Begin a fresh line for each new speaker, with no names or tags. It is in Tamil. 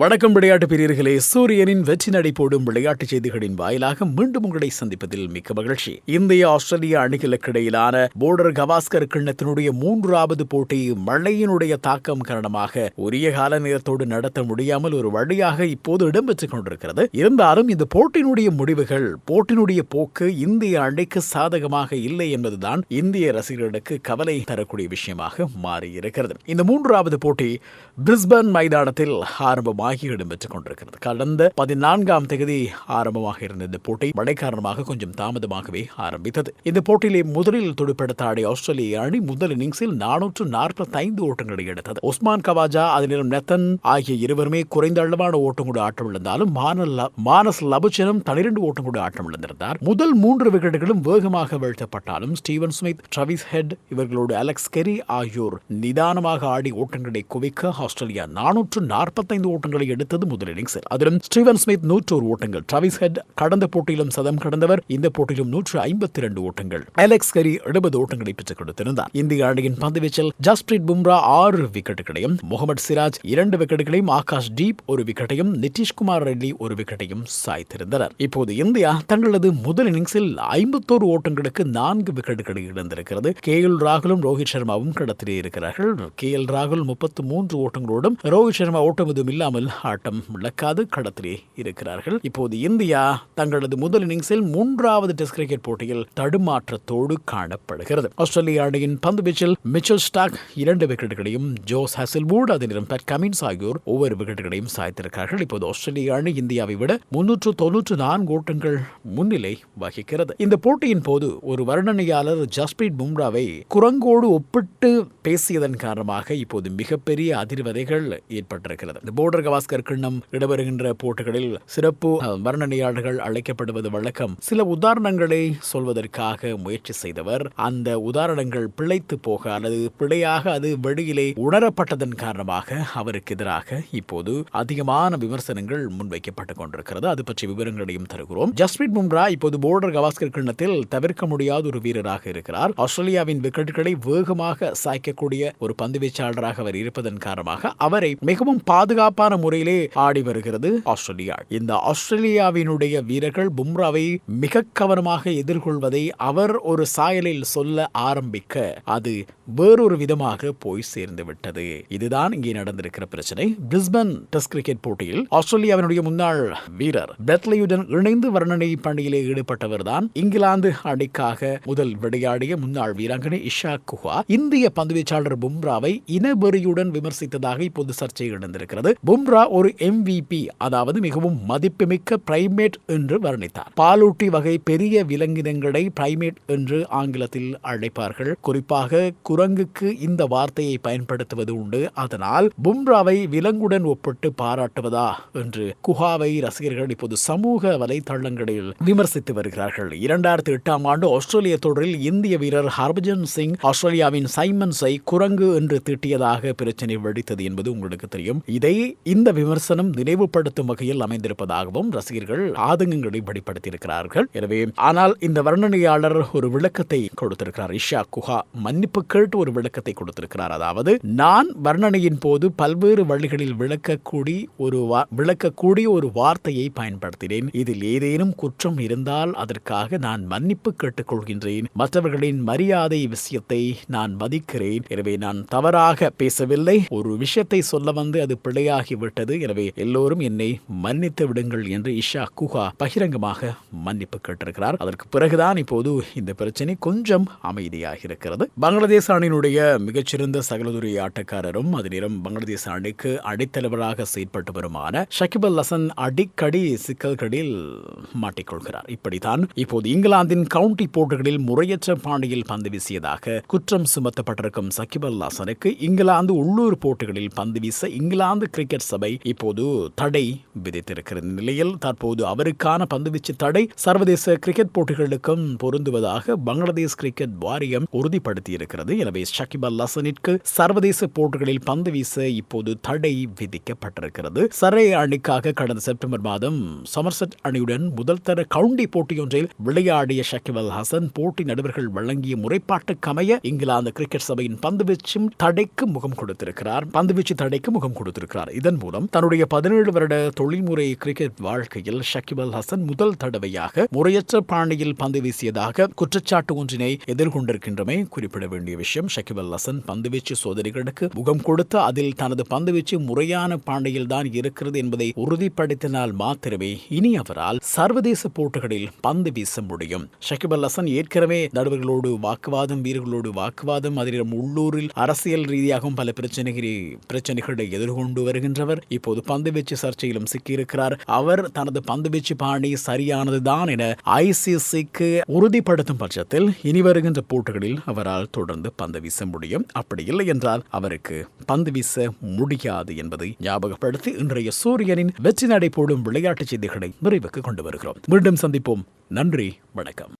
வணக்கம் விளையாட்டு பிரியர்களே, சூரியனின் வெற்றி நடை போடும் விளையாட்டுச் செய்திகளின் வாயிலாக மீண்டும் உங்களை சந்திப்பதில் மிக்க மகிழ்ச்சி. இந்திய ஆஸ்திரேலிய அணிகளுக்கு இடையிலான போர்டர் கவாஸ்கர் கிண்ணத்தினுடைய 3வது போட்டி மழையினுடைய தாக்கம் காரணமாக உரிய கால நேரத்தோடு நடத்த முடியாமல் ஒரு வழியாக இப்போது இடம்பெற்றுக் கொண்டிருக்கிறது. இருந்தாலும் இந்த போட்டியினுடைய முடிவுகள், போட்டியினுடைய போக்கு இந்திய அணிக்கு சாதகமாக இல்லை என்பதுதான் இந்திய ரசிகர்களுக்கு கவலை தரக்கூடிய விஷயமாக மாறியிருக்கிறது. இந்த 3வது போட்டி பிரிஸ்பன் மைதானத்தில் ஆரம்பமாகி இடம்பெற்றுக் கொண்டிருக்கிறது. கடந்த 14ஆம் தேதி ஆரம்பமாக இருந்த இந்த போட்டி மழை காரணமாக கொஞ்சம் தாமதமாகவே ஆரம்பித்தது. இந்த போட்டியிலே முதலில் துடுப்படுத்த ஆடிய ஆஸ்திரேலிய அணி முதல் இன்னிங்ஸில் 445 ஓட்டங்களை எடுத்தது. உஸ்மான் கவாஜா, அதிலும் நெத்தன் ஆகிய இருவருமே குறைந்த அளவான ஓட்டம் கூட ஆட்டம் இழந்தாலும் மானஸ் லபுச்சனும் 12 ஓட்டம் கூட ஆட்டம் இழந்திருந்தார். முதல் 3 விக்கெட்டுகளும் வேகமாக வீழ்த்தப்பட்டாலும் ஸ்டீவன் ஸ்மித், ட்ராவிஸ் ஹெட், இவர்களோடு அலெக்ஸ் கெரி ஆகியோர் நிதானமாக ஆடி ஓட்டங்களை குவிக்க ஆஸ்திரேலியா 445 ஓட்டங்களை எடுத்தது முதல் இன்னிங்ஸில். அதிலும் ஸ்டீவன் ஸ்மித் 101 ஓட்டங்கள், ட்ராவிஸ் ஹெட் கடந்த போட்டியிலும் சதம் கடந்தவர், இந்த போட்டியிலும் 152 ஓட்டங்கள், அலெக்ஸ் கெரி 70 ஓட்டங்களை பெற்றுக் கொடுத்திருந்தார். இந்திய அணியின் பந்துவீச்சில் ஜஸ்பிரீத் பும்ரா 6 விக்கெட்டுகளையும், முகமது சிராஜ் 2 விக்கெட்டுகளையும், ஆகாஷ் டீப் 1 விக்கெட்டையும், நிதிஷ்குமார் ரெட்டி 1 விக்கெட்டையும் சாய்த்திருந்தனர். இப்போது இந்தியா தங்களது முதல் இன்னிங்ஸில் 51 ஓட்டங்களுக்கு 4 விக்கெட்டுகளை இழந்திருக்கிறது. KL ராகுலும் ரோஹித் சர்மாவும் களத்திலே இருக்கிறார்கள். KL ராகுல் 33 ஓட்டங்களோடும், ரோஹித் சர்மா ஓட்டம் எதுவும் இல்லாமல் ஆட்டம் இழக்காது களத்திலே இருக்கிறார்கள். இப்போது இந்தியா தங்களது முதல் இன்னிங்ஸில் 3வது டெஸ்ட் கிரிக்கெட் போட்டியில் தடுமாற்றத்தோடு காணப்படுகிறது. ஆஸ்திரேலிய அணியின் பந்து வீச்சில் மிச்சல் ஸ்டார்க் 2 விக்கெட்டுகளையும், ஜோஸ் ஹாசல்வுட், அதிலும் பேட் கமின்ஸ் ஆகியோர் ஒவ்வொரு விக்கெட்டுகளையும் சாய்த்திருக்கிறார்கள். இப்போது ஆஸ்திரேலிய அணி இந்தியாவை விட 394 ஓட்டங்கள் முன்னிலை வகிக்கிறது. இந்த போட்டியின் போது ஒரு வர்ணனையாளர் ஜஸ்பிரீத் பும்ராவை குரங்கோடு ஒப்பிட்டு பேசியதன் காரணமாக இப்போது மிகப்பெரிய அதிர்வதைகள் ஏற்பட்டிருக்கிறது. இந்த போர்டர் கவாஸ்கர் கிண்ணம் இடம்பெறுகின்ற போட்டிகளில் சிறப்பு வர்ணனையாளர்கள் அழைக்கப்படுவது வழக்கம். சில உதாரணங்களை சொல்வதற்காக முயற்சி செய்தவர் அந்த உதாரணங்கள் பிழைத்து போக அல்லது பிழையாக அது வெளியிலே உணரப்பட்டதன் காரணமாக அவருக்கு எதிராக இப்போது அதிகமான விமர்சனங்கள் முன்வைக்கப்பட்டுக் கொண்டிருக்கிறது. அது பற்றி விவரங்களையும் தருகிறோம். ஜஸ்பிரீத் பும்ரா இப்போது போர்டர் கவாஸ்கர் கிண்ணத்தில் தவிர்க்க முடியாத ஒரு வீரராக இருக்கிறார். ஆஸ்திரேலியாவின் விக்கெட்டுகளை வேகமாக சாய்க்கக்கூடிய ஒரு பந்து வீச்சாளராக அவர் இருப்பதன் காரணமாக அவரை மிகவும் பாதுகாப்பான முறையிலே ஆடி வருகிறது ஆஸ்திரேலியா. இந்த ஆஸ்திரேலியாவினுடைய வீரர்கள் பும்ராவை மிக கவனமாக எதிர்கொள்வதை அவர் ஒரு சாயலில் சொல்ல ஆரம்பிக்க அது வேறொரு விதமாக போய் சேர்ந்து விட்டது. இதுதான் இங்கே நடந்திருக்கிற பிரச்சனை. பிரிஸ்பன் டெஸ்ட் கிரிக்கெட் போட்டியில் ஆஸ்திரேலியாவினுடைய முன்னாள் வீரர் பெத்லேயுடன் இணைந்து வர்ணனை பணியிலே ஈடுபட்டவர் தான் இங்கிலாந்து அணிக்காக முதல் விளையாடிய முன்னாள் வீராங்கனை இஷா குஹா. இந்திய பந்துவீச்சாளர் பும்ராவை இனவெறியுடன் விமர்சித்ததாக இப்போது சர்ச்சை எழுந்திருக்கிறது. பும்ரா ஒரு MVP, அதாவது மிகவும் மதிப்புமிக்க பிரைமேட் என்று வர்ணித்தார். பாலூட்டி வகை பெரிய விலங்கினங்களை பிரைமேட் என்று ஆங்கிலத்தில் அழைப்பார்கள். குறிப்பாக குரங்குக்கு இந்த வார்த்தையை பயன்படுத்துவது உண்டு. அதனால் பும்ராவை விலங்குடன் ஒப்பிட்டு பாராட்டுவதா என்று குஹாவை ரசிகர்கள் இப்போது சமூக வலைதளங்களில் விமர்சித்து வருகிறார்கள். 2008ஆம் ஆண்டு ஆஸ்திரேலிய தொடரில் இந்திய வீரர் ஹர்பஜன் சிங் ஆஸ்திரேலியாவின் சைமன்ஸை குரங்கு என்று திட்டியதாக பிரச்சனை வெடித்தது என்பது உங்களுக்கு தெரியும். இதை இந்த விமர்சனம் நினைவுபடுத்தும் வகையில் அமைந்திருப்பதாகவும் ரசிகர்கள் ஆதங்கங்களை வெளிப்படுத்தியிருக்கிறார்கள். எனவே ஆனால் இந்த வர்ணனையாளர் ஒரு விளக்கத்தை கொடுத்திருக்கிறார். இஷா குஹா மன்னிப்பு கேட்டு ஒரு விளக்கத்தை கொடுத்திருக்கிறார். அதாவது, நான் வர்ணனையின் போது பல்வேறு வழிகளில் விளக்கக்கூடிய ஒரு வார்த்தையை பயன்படுத்தினேன். இதில் ஏதேனும் குற்றம் இருந்தால் அதற்காக நான் மன்னிப்பு கேட்டுக் கொள்கின்றேன். மற்றவர்களின் மரியாதை விஷயத்தை நான் மதிக்கிறேன். எனவே நான் தவறாக பேசவில்லை. ஒரு விஷயத்தை சொல்ல வந்து அது பிழையாகிவிட்டது. எனவே எல்லோரும் என்னை மன்னித்து விடுங்கள் என்று இஷா குஹா பகிரங்கமாக மன்னிப்பு கேட்டிருக்கிறார். அதற்கு பிறகுதான் இப்போது இந்த பிரச்சனை கொஞ்சம் அமைதியாக இருக்கிறது. பங்களாதேஷ் அணியினுடைய மிகச்சிறந்த சகலதுறை ஆட்டக்காரரும் அதிலும் பங்களாதேஷ் அணிக்கு அடித்தலைவராக செயற்பட்டு வருமான ஷகிப் அல் ஹசன் அடிக்கடி சிக்கல்களில் மாட்டிக்கொள்கிறார். இப்படித்தான் இப்போது இங்கிலாந்தின் கவுண்டி போட்டிகளில் முறையற்ற பாணியில் பந்து வீசியதாக குற்றம் சுமத்தப்பட்டிருக்கும் ஷகிப் அல் ஹசனுக்கு இங்கிலாந்து உள்ளூர் போட்டிகளில் பந்து வீச இங்கிலாந்து கிரிக்கெட் சபை இப்போது தடை விதித்திருக்கிற நிலையில் தற்போது அவருக்கான பந்துவீச்சு தடை சர்வதேச கிரிக்கெட் போட்டிகளுக்கும் பொருந்துவதாக பங்களாதேஷ் கிரிக்கெட் வாரியம் உறுதிப்படுத்தியிருக்கிறது. எனவே ஷகிப் அல் ஹசனிற்கு சர்வதேச போட்டிகளில் பந்து வீச இப்போது தடை விதிக்கப்பட்டிருக்கிறது. சரே அணிக்காக கடந்த செப்டம்பர் மாதம் சமர்செட் அணியுடன் முதல் தர கவுண்டி போட்டியொன்றில் விளையாடிய ஷகிப் அல் ஹசன் போட்டி நடுவர்கள் வழங்கிய முறைப்பாட்டுக்கமைய இங்கிலாந்து கிரிக்கெட் சபையின் பந்துவீச்சு தடைக்கு முகம் கொடுத்திருக்கிறார். இதன் மூலம் தன்னுடைய 17 வருட தொழில்முறை கிரிக்கெட் வாழ்க்கையில் ஷகிப் அல் ஹசன் முதல் தடவையாக முறையற்ற பாணியில் பந்து வீசியதாக குற்றச்சாட்டு ஒன்றினை எதிர்கொண்டிருக்கின்றமை குறிப்பிட வேண்டிய விஷயம். ஷகிப் அல் ஹசன் பந்துவீச்சு சோதனைகளுக்கு முகம் கொடுத்து அதில் தனது பந்துவீச்சு முறையான பாணியில் தான் இருக்கிறது என்பதை உறுதிப்படுத்தினால் மாத்திரமே இனி அவரால் சர்வதேச போட்டிகளில் பந்து வீச முடியும். ஷகிப் அல் ஹசன் ஏற்கனவே நடுவர்களோடு வாக்குவாதம், வீரர்களோடு வாக்குவாதம், அதிலும் உள்ளூரில் அரசியல் ரீதியாகவும் பல பிரச்சனைகளை எதிர்கொண்டு வருகின்றவர். இப்போது பந்துவீச்சு சர்ச்சையிலும் சிக்கியிருக்கிறார். அவர் தனது பந்துவீச்சு பாணி சரியானதுதான் என ICCக்கு உறுதிப்படுத்தும் பட்சத்தில் இனி வருகின்ற போட்டிகளில் அவரால் தொடர்ந்து பந்து வீச முடியும். அப்படி இல்லை என்றால் அவருக்கு பந்து வீச முடியாது என்பதை ஞாபகப்படுத்தி இன்றைய சூரியனின் வெற்றி நடை போடும் விளையாட்டுச் செய்திகளை நிறைவுக்கு கொண்டு வருகிறோம். மீண்டும் சந்திப்போம். நன்றி, வணக்கம்.